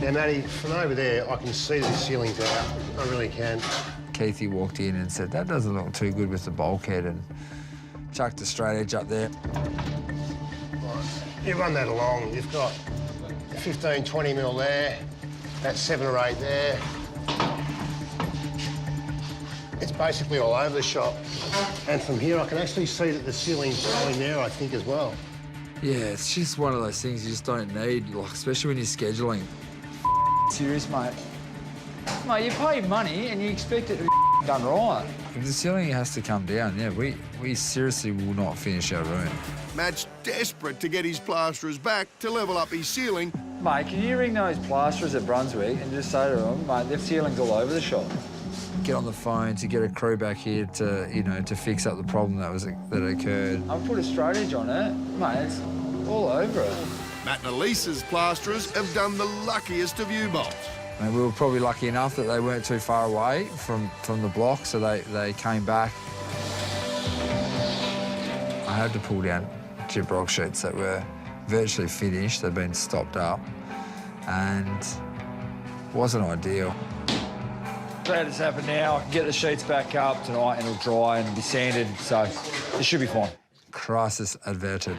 Yeah, Matty, from over there, I can see the ceiling's out. I really can. Keithy walked in and said, that doesn't look too good with the bulkhead, and chucked a straight edge up there. Right. You run that along, you've got 15, 20 mil there, that's 7 or 8 there. It's basically all over the shop. And from here, I can actually see that the ceiling's going there, I think, as well. Yeah, it's just one of those things you just don't need, like, especially when you're scheduling. Serious, mate. Mate, you pay money and you expect it to be done right. If the ceiling has to come down, yeah, we seriously will not finish our room. Matt's desperate to get his plasterers back to level up his ceiling. Mate, can you ring those plasterers at Brunswick and just say to them, mate, their ceiling's all over the shop? Get on the phone to get a crew back here to, you know, to fix up the problem that occurred. I've put a straight edge on it. Mate, it's all over it. Matt and Elise's plasterers have done the luckiest of U-bolts. And we were probably lucky enough that they weren't too far away from the block, so they came back. I had to pull down gyprock sheets that were virtually finished. They'd been stopped up, and it wasn't ideal. Glad it's happened now. I can get the sheets back up tonight and it'll dry and be sanded, so it should be fine. Crisis averted.